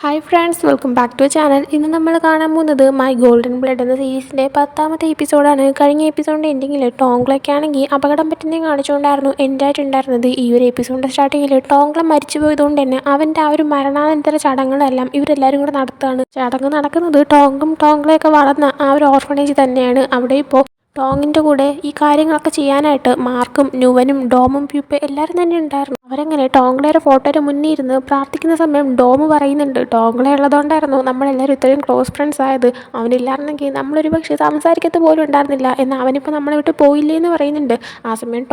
Hi friends, welcome back to channel. ഇന്ന് നമ്മൾ കാണാൻ പോകുന്നത് മൈ ഗോൾഡൻ ബ്ലഡ് എന്ന സീരീസിൻ്റെ 10ാമത്തെ എപ്പിസോഡാണ്. കഴിഞ്ഞ എപ്പിസോഡിൻ്റെ എൻഡിങ്ങിൽ ടോങ്ക്ലൊക്കെ ആണെങ്കിൽ അപകടം പറ്റുന്നതും കാണിച്ചുകൊണ്ടായിരുന്നു എൻഡായിട്ടുണ്ടായിരുന്നത്. ഈ ഒരു എപ്പിസോഡിൻ്റെ സ്റ്റാർട്ടിങ്ങിൽ ടോങ്ക്ല മരിച്ചു പോയതുകൊണ്ട് തന്നെ അവൻ്റെ ആ ഒരു മരണാനന്തര ചടങ്ങുകളെല്ലാം ഇവരെല്ലാവരും കൂടെ നടത്തുകയാണ്. ചടങ്ങ് നടക്കുന്നത് ടോങ്ക്ലയൊക്കെ വളർന്ന ആ ഒരു ഓർഫണേജ് തന്നെയാണ്. അവിടെ ഇപ്പോൾ ടോങ്ങിൻ്റെ കൂടെ ഈ കാര്യങ്ങളൊക്കെ ചെയ്യാനായിട്ട് മാർക്കും ന്യൂവനും ഡോമും പ്യൂപ്പ എല്ലാവരും തന്നെ ഉണ്ടായിരുന്നു. അവരങ്ങനെ ടോങ്ക്ലയുടെ ഫോട്ടോയുടെ മുന്നിൽ ഇരുന്ന് പ്രാർത്ഥിക്കുന്ന സമയം ഡോം പറയുന്നുണ്ട്, ടോങ്ക്ല ഉള്ളതുകൊണ്ടായിരുന്നു നമ്മളെല്ലാവരും ഇത്രയും ക്ലോസ് ഫ്രണ്ട്സ് ആയത്. അവനില്ലായിരുന്നെങ്കിൽ നമ്മളൊരു പക്ഷേ സംസാരിക്കത്ത് പോലും ഉണ്ടായിരുന്നില്ല എന്ന് അവനിപ്പോൾ നമ്മളെ വിട്ട് പോയില്ലേ എന്ന് പറയുന്നുണ്ട്. ആ സമയം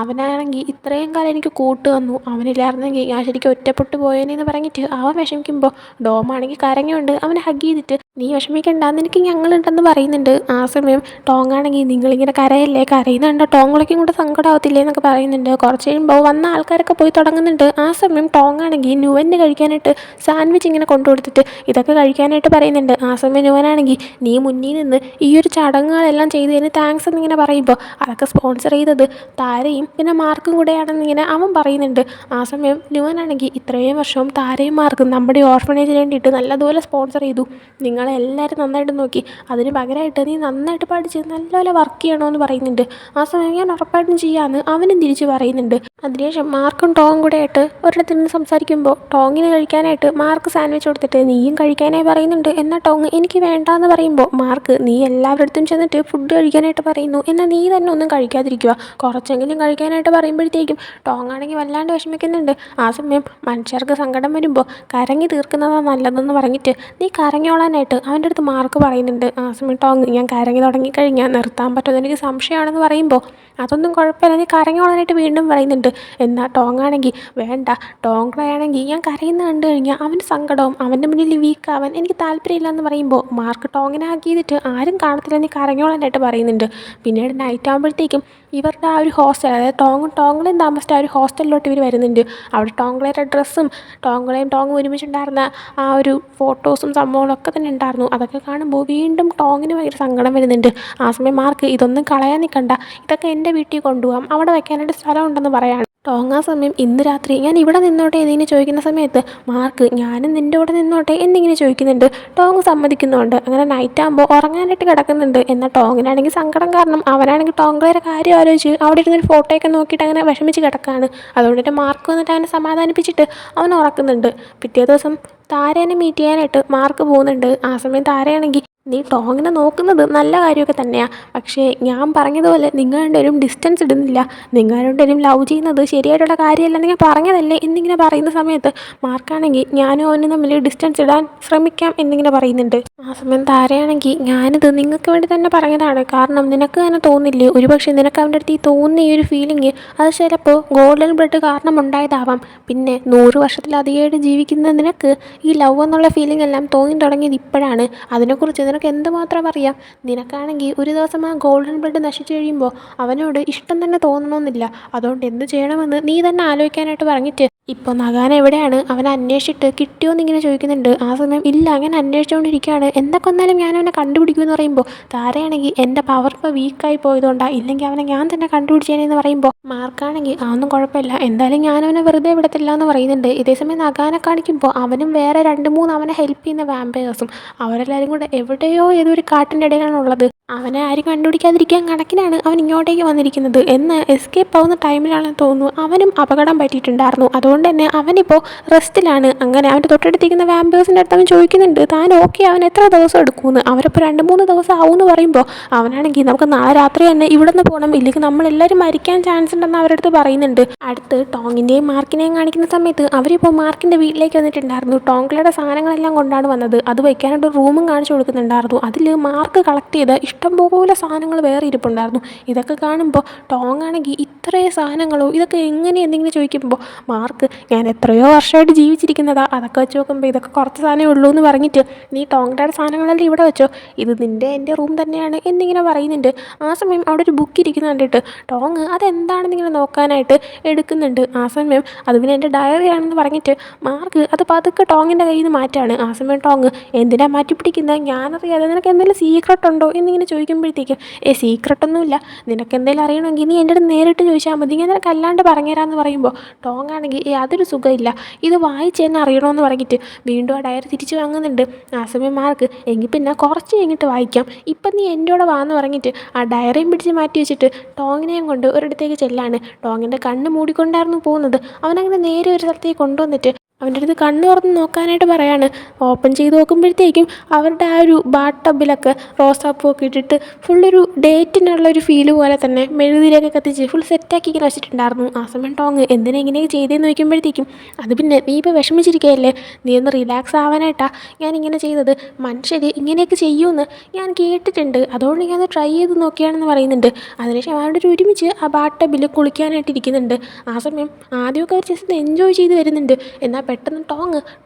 അവനാണെങ്കിൽ ഇത്രയും കാലം എനിക്ക് കൂട്ട് തന്നു, അവനില്ലായിരുന്നെങ്കിൽ ഞാൻ ശരിക്കും ഒറ്റപ്പെട്ടു പോയേനെന്ന് പറഞ്ഞിട്ട് അവൻ വിഷമിക്കുമ്പോൾ ഡോമാണെങ്കിൽ കരഞ്ഞുകൊണ്ട് അവനെ ഹഗ് ചെയ്തിട്ട് നീ വിഷമിക്കണ്ട, നിനക്ക് ഞങ്ങളുണ്ടെന്ന് പറയുന്നുണ്ട്. ആ സമയം ടോങ്ങാണെങ്കിൽ നിങ്ങളിങ്ങനെ കരയുന്ന കണ്ട ടോങ്ക്ലയ്ക്കും കൂടെ സങ്കടമാവത്തില്ലേ എന്നൊക്കെ പറയുന്നുണ്ട്. കുറച്ച് കഴിയുമ്പോൾ വന്ന ആൾക്കാരൊക്കെ പോയി തുടങ്ങുന്നുണ്ട്. ആ സമയം ടോങ്ങാണെങ്കിൽ ന്യൂവന് കഴിക്കാനായിട്ട് സാൻഡ്വിച്ച് ഇങ്ങനെ കൊണ്ടുകൊടുത്തിട്ട് ഇതൊക്കെ കഴിക്കാനായിട്ട് പറയുന്നുണ്ട്. ആ സമയം ന്യൂവനാണെങ്കിൽ നീ മുന്നിൽ നിന്ന് ഈ ഒരു ചടങ്ങുകളെല്ലാം ചെയ്തതിന് താങ്ക്സ് എന്നിങ്ങനെ പറയുമ്പോൾ അതൊക്കെ സ്പോൺസർ ചെയ്തത് താരയും പിന്നെ മാർക്കും കൂടെയാണെന്നിങ്ങനെ അവൻ പറയുന്നുണ്ട്. ആ സമയം ന്യൂവനാണെങ്കിൽ ഇത്രയും വർഷവും താരയും മാർക്കും നമ്മുടെ ഓർഫണേജിന് വേണ്ടിയിട്ട് നല്ലതുപോലെ സ്പോൺസർ ചെയ്തു, നിങ്ങളെല്ലാവരും നന്നായിട്ട് നോക്കി, അതിന് പകരമായിട്ട് നീ നന്നായിട്ട് പഠിച്ച് നല്ലപോലെ വർക്ക് ചെയ്യണമെന്ന് പറയുന്നുണ്ട്. ആ സമയം ഞാൻ ഉറപ്പായിട്ടും ചെയ്യാമെന്ന് അവനും തിരിച്ച് പറയുന്നുണ്ട്. അതിനുശേഷം മാർക്കും ടോങ്ങും കൂടെ ആയിട്ട് ഒരിടത്തിൽ നിന്ന് സംസാരിക്കുമ്പോൾ ടോങ്ങിന് കഴിക്കാനായിട്ട് മാർക്ക് സാൻഡ്വിച്ച് കൊടുത്തിട്ട് നീയും കഴിക്കാനായി പറയുന്നുണ്ട്. എന്നാൽ ടോങ് എനിക്ക് വേണ്ടാന്ന് പറയുമ്പോൾ മാർക്ക് നീ എല്ലാവരുടെ ചെന്നിട്ട് ഫുഡ് കഴിക്കാനായിട്ട് പറയുന്നു, എന്നാൽ നീ തന്നെ ഒന്നും കഴിക്കാതിരിക്കുക, കുറച്ചെങ്കിലും കഴിക്കാനായിട്ട് പറയുമ്പോഴത്തേക്കും ടോങ് ആണെങ്കിൽ വല്ലാണ്ട് വിഷമിക്കുന്നുണ്ട്. ആ സമയം മനുഷ്യർക്ക് സങ്കടം വരുമ്പോൾ കരങ്ങി തീർക്കുന്നതാണ് നല്ലതെന്ന് പറഞ്ഞിട്ട് നീ കരഞ്ഞോളാനായിട്ട് അവൻ്റെ അടുത്ത് മാർക്ക് പറയുന്നുണ്ട്. ആ സമയം ടോങ് ഞാൻ കരങ്ങി തുടങ്ങിക്കഴിഞ്ഞാൽ നിർത്താൻ പറ്റുമെന്ന് എനിക്ക് സംശയമാണെന്ന് പറയുമ്പോൾ അതൊന്നും കുഴപ്പമില്ല, നീ കരഞ്ഞോളാനായിട്ട് വീണ്ടും പറയുന്നുണ്ട്. എന്നാൽ ടോങ് ആണെങ്കിൽ വേണ്ട, ടോങ്ക്ലയാണെങ്കിൽ ഞാൻ കരയുന്ന കണ്ടു കഴിഞ്ഞാൽ അവൻ്റെ സങ്കടവും അവൻ്റെ മുന്നിൽ വീക്കാവാൻ എനിക്ക് താല്പര്യമില്ല എന്ന് പറയുമ്പോൾ മാർക്ക് ടോങ്ങിനെ ഹാക്ക് ചെയ്തിട്ട് ആരും കാണത്തില്ല, നീ കരഞ്ഞോളാനായിട്ട് പറയുന്നുണ്ട്. പിന്നീട് നൈറ്റ് ആകുമ്പോഴത്തേക്കും ഇവരുടെ ആ ഒരു ഹോസ്റ്റൽ, അതായത് ടോങ്ക്ലയും താമസിച്ച ആ ഒരു ഹോസ്റ്റലിലോട്ട് ഇവർ വരുന്നുണ്ട്. അവിടെ ടോങ്ക്ലയുടെ ഡ്രസ്സും ടോങ്ങും ഒരുമിച്ചുണ്ടായിരുന്ന ആ ഒരു ഫോട്ടോസും സംഭവങ്ങളൊക്കെ തന്നെ ഉണ്ടായിരുന്നു. അതൊക്കെ കാണുമ്പോൾ വീണ്ടും ടോങ്ങിന് ഭയങ്കര സങ്കടം വരുന്നുണ്ട്. ആ സമയം മാർക്ക് ഇതൊന്നും കളയാൻ നിൽക്കണ്ട, ഇതൊക്കെ എൻ്റെ വീട്ടിൽ കൊണ്ടുപോകാം, അവിടെ വെക്കാനായിട്ട് സ്ഥലമുണ്ടെന്ന് പറയാണ്. ടോങ് ആ സമയം ഇന്ന് രാത്രി ഞാൻ ഇവിടെ നിന്നോട്ടെ എന്നിങ്ങനെ ചോദിക്കുന്ന സമയത്ത് മാർക്ക് ഞാനും നിൻ്റെ കൂടെ നിന്നോട്ടെ എന്നിങ്ങനെ ചോദിക്കുന്നുണ്ട്. ടോങ് സമ്മതിക്കുന്നുണ്ട്. അങ്ങനെ നൈറ്റ് ആകുമ്പോൾ ഉറങ്ങാനായിട്ട് കിടക്കുന്നുണ്ട്. എന്നാൽ ടോങ്ങിനാണെങ്കിൽ സങ്കടം കാരണം അവനാണെങ്കിൽ ടോങ്ക്ലയുടെ കാര്യം ആലോചിച്ച് അവിടെ ഇരുന്നൊരു ഫോട്ടോയൊക്കെ നോക്കിയിട്ട് അങ്ങനെ വിഷമിച്ച് കിടക്കുകയാണ്. അതുകൊണ്ട് തന്നെ മാർക്ക് വന്നിട്ട് അവനെ സമാധാനിപ്പിച്ചിട്ട് അവൻ ഉറക്കുന്നുണ്ട്. പിറ്റേ ദിവസം താരേനെ മീറ്റ് ചെയ്യാനായിട്ട് മാർക്ക് പോകുന്നുണ്ട്. ആ സമയം താരയാണെങ്കിൽ നീ ടോങ്ങിനെ നോക്കുന്നത് നല്ല കാര്യമൊക്കെ തന്നെയാണ്, പക്ഷേ ഞാൻ പറഞ്ഞതുപോലെ നിങ്ങൾ രണ്ടുപേരും ഡിസ്റ്റൻസ് ഇടുന്നില്ല, നിങ്ങൾ രണ്ടുപേരും ലവ് ചെയ്യുന്നത് ശരിയായിട്ടുള്ള കാര്യമല്ലെന്ന് ഞാൻ പറഞ്ഞതല്ലേ എന്നിങ്ങനെ പറയുന്ന സമയത്ത് മാർക്കാണെങ്കിൽ ഞാനും അവനും തമ്മിൽ ഡിസ്റ്റൻസ് ഇടാൻ ശ്രമിക്കാം എന്നിങ്ങനെ പറയുന്നുണ്ട്. ആ സമയം താരയാണെങ്കിൽ ഞാനിത് നിങ്ങൾക്ക് വേണ്ടി തന്നെ പറഞ്ഞതാണ്, കാരണം നിനക്ക് തന്നെ തോന്നില്ലേ, ഒരുപക്ഷെ നിനക്ക് അവൻ്റെ അടുത്ത് ഈ തോന്നുന്ന ഈ ഒരു ഫീലിംഗ് അത് ചിലപ്പോൾ ഗോൾഡൻ ബ്ലഡ് കാരണം ഉണ്ടായതാവാം. പിന്നെ 100 വർഷത്തിലധികമായിട്ട് ജീവിക്കുന്ന നിനക്ക് ഈ ലവ് എന്നുള്ള ഫീലിംഗ് എല്ലാം തോന്നി തുടങ്ങിയത് ഇപ്പോഴാണ്. അതിനെക്കുറിച്ച് നിനക്ക് എന്തുമാത്രം അറിയാം? നിനക്കാണെങ്കിൽ ഒരു ദിവസം ആ ഗോൾഡൻ ബ്ലഡ് നശിച്ചു കഴിയുമ്പോൾ അവനോട് ഇഷ്ടം തന്നെ തോന്നണമെന്നില്ല, അതുകൊണ്ട് എന്ത് ചെയ്യണമെന്ന് നീ തന്നെ ആലോചിക്കാനായിട്ട് പറഞ്ഞിട്ട് ഇപ്പോൾ നഗാന എവിടെയാണ്, അവനെ അന്വേഷിച്ചിട്ട് കിട്ടിയോ എന്നിങ്ങനെ ചോദിക്കുന്നുണ്ട്. ആ സമയം ഇല്ല, അങ്ങനെ അന്വേഷിച്ചുകൊണ്ടിരിക്കുകയാണ്, എന്തൊക്കെ വന്നാലും ഞാൻ അവനെ കണ്ടുപിടിക്കുമെന്ന് പറയുമ്പോൾ താരയാണെങ്കിൽ എൻ്റെ പവർ ഇപ്പോൾ വീക്കായി പോയതുകൊണ്ടാണ്, ഇല്ലെങ്കിൽ അവനെ ഞാൻ തന്നെ കണ്ടുപിടിച്ചേനെന്ന് പറയുമ്പോൾ മാർക്കാണെങ്കിൽ അതൊന്നും കുഴപ്പമില്ല, എന്തായാലും ഞാനവനെ വെറുതെ വിടത്തില്ല എന്ന് പറയുന്നുണ്ട്. ഇതേസമയം നഗാനെ കാണിക്കുമ്പോൾ അവനും വേറെ 2-3 അവനെ ഹെൽപ്പ് ചെയ്യുന്ന വാമ്പയേഴ്സും അവരെല്ലാവരും കൂടെ എവിടെയോ ഏതൊരു കാട്ടിൻ്റെ ഇടയിലാണുള്ളത്. അവനെ ആരും കണ്ടുപിടിക്കാതിരിക്കാൻ കണക്കിനാണ് അവൻ ഇങ്ങോട്ടേക്ക് വന്നിരിക്കുന്നത് എന്ന് എസ്കേപ്പ് ആവുന്ന ടൈമിലാണെന്ന് തോന്നുന്നു അവനും അപകടം പറ്റിയിട്ടുണ്ടായിരുന്നു. അതുകൊണ്ട് തന്നെ അവനിപ്പോൾ റെസ്റ്റിലാണ്. അങ്ങനെ അവൻ്റെ തൊട്ടടുത്തിരിക്കുന്ന വാമ്പേഴ്സിൻ്റെ അടുത്ത് അവൻ ചോദിക്കുന്നുണ്ട് താൻ ഓക്കെ, അവൻ എത്ര ദിവസം എടുക്കുമെന്ന്. അവരിപ്പോൾ 2-3 ദിവസം ആവുമെന്ന് പറയുമ്പോൾ അവനാണെങ്കിൽ നമുക്ക് നാളെ രാത്രി തന്നെ ഇവിടെ നിന്ന് പോകണം, ഇല്ലെങ്കിൽ നമ്മളെല്ലാവരും മരിക്കാൻ ചാൻസ് ഉണ്ടെന്ന് അവരുടെ അടുത്ത് പറയുന്നുണ്ട്. അടുത്ത് ടോങ്ങിൻ്റെയും മാർക്കിനെയും കാണിക്കുന്ന സമയത്ത് അവരിപ്പോൾ മാർക്കിൻ്റെ വീട്ടിലേക്ക് വന്നിട്ടുണ്ടായിരുന്നു. ടോങ്ക്ലയുടെ സാധനങ്ങളെല്ലാം കൊണ്ടാണ് വന്നത്. അത് വയ്ക്കാനായിട്ട് റൂമും കാണിച്ചു കൊടുക്കുന്നുണ്ടായിരുന്നു. അതിൽ മാർക്ക് കളക്ട് ചെയ്ത ഇഷ്ടംപോലെ സാധനങ്ങൾ വേറെ ഇരിപ്പുണ്ടായിരുന്നു. ഇതൊക്കെ കാണുമ്പോൾ ടോങ് ആണെങ്കിൽ ഇത്രയും സാധനങ്ങളോ, ഇതൊക്കെ എങ്ങനെ എന്തെങ്കിലും ചോദിക്കുമ്പോൾ മാർക്ക് ഞാൻ എത്രയോ വർഷമായിട്ട് ജീവിച്ചിരിക്കുന്നതാ, അതൊക്കെ വെച്ച് നോക്കുമ്പോൾ ഇതൊക്കെ കുറച്ച് സാധനമേ ഉള്ളൂ എന്ന് പറഞ്ഞിട്ട് നീ ടോങ്ക്ലയുടെ സാധനങ്ങളെല്ലാം ഇവിടെ വെച്ചോ, ഇത് എൻ്റെ റൂം തന്നെയാണ് എന്നിങ്ങനെ പറയുന്നുണ്ട്. ആ സമയം അവിടെ ഒരു ബുക്ക് ഇരിക്കുന്ന കണ്ടിട്ട് ടോങ് അതെന്താണെന്നിങ്ങനെ നോക്കാനായിട്ട് എടുക്കുന്നുണ്ട്. ആ സമയം അത് പിന്നെ എൻ്റെ ഡയറിയാണെന്ന് പറഞ്ഞിട്ട് മാർക്ക് അത് പതുക്കെ ടോങ്ങിൻ്റെ കയ്യിൽ നിന്ന് മാറ്റാണ്. ആ സമയം ടോങ് എന്തിനാ മാറ്റി പിടിക്കുന്നത്, ഞാനറിയാതെ നിനക്ക് എന്തെങ്കിലും സീക്രട്ട് ഉണ്ടോ എന്നിങ്ങനെ എന്നിങ്ങനെ ചോദിക്കുമ്പോഴത്തേക്കും സീക്രട്ടൊന്നുമില്ല, നിനക്ക് എന്തെങ്കിലും അറിയണമെങ്കിൽ നീ എൻ്റെ അടുത്ത് നേരിട്ട് ചോദിച്ചാൽ മതി, ഞാൻ നിനക്ക് അല്ലാണ്ട് പറഞ്ഞുതരാമെന്ന് പറയുമ്പോൾ ടോങ് ആണെങ്കിൽ അതൊരു സുഖമില്ല, ഇത് വായിച്ച് തന്നെ അറിയണമെന്ന് പറഞ്ഞിട്ട് വീണ്ടും ആ ഡയറി തിരിച്ച് വാങ്ങുന്നുണ്ട്. ആ സമയം മാർക്ക് എങ്കിൽ പിന്നെ കുറച്ച് കഴിഞ്ഞിട്ട് വായിക്കാം, ഇപ്പം നീ എൻ്റെ കൂടെ വാന്ന് പറഞ്ഞിട്ട് ആ ഡയറിയും പിടിച്ച് മാറ്റി വെച്ചിട്ട് ടോങ്ങിനെയും കൊണ്ട് ഒരിടത്തേക്ക് ചെല്ലാണ്. ടോങ്ങിൻ്റെ കണ്ണ് മൂടിക്കൊണ്ടായിരുന്നു പോകുന്നത്. അവനങ്ങനെ നേരെ ഒരു സ്ഥലത്തേക്ക് കൊണ്ടുവന്നിട്ട് അവൻ്റെ അടുത്ത് കണ്ണ് തുറന്ന് നോക്കാനായിട്ട് പറയാണ്. ഓപ്പൺ ചെയ്ത് നോക്കുമ്പോഴത്തേക്കും അവരുടെ ആ ഒരു ബാത്ത് ടബിലൊക്കെ റോസാപ്പൂവൊക്കെ ഇട്ടിട്ട് ഫുള്ളൊരു ഡേറ്റിനുള്ളൊരു ഫീല് പോലെ തന്നെ മെഴുകുതിരിയൊക്കെ കത്തിച്ച് ഫുൾ സെറ്റാക്കി ഇങ്ങനെ വെച്ചിട്ടുണ്ടായിരുന്നു. ആ സമയം ടോങ് എന്തിനാ ഇങ്ങനെയൊക്കെ ചെയ്തതെന്ന് ചോദിക്കുമ്പോഴത്തേക്കും അത് പിന്നെ നീ ഇപ്പോൾ വിഷമിച്ചിരിക്കുകയല്ലേ, നീ ഒന്ന് റിലാക്സ് ആവാനായിട്ടാണ് ഞാനിങ്ങനെ ചെയ്തത്, മനുഷ്യർ ഇങ്ങനെയൊക്കെ ചെയ്യുമെന്ന് ഞാൻ കേട്ടിട്ടുണ്ട്, അതുകൊണ്ട് ഞാൻ ട്രൈ ചെയ്ത് നോക്കിയാണെന്ന് പറയുന്നുണ്ട്. അതിനുശേഷം അവരുടെ ഒരുമിച്ച് ആ ബാത്ത് ടബിൽ കുളിക്കാനായിട്ട് ഇരിക്കുന്നുണ്ട്. ആ സമയം ആദ്യമൊക്കെ അവർ ജസ്റ്റ് എൻജോയ് ചെയ്ത് വരുന്നുണ്ട്. എന്നാൽ പെട്ടെന്ന്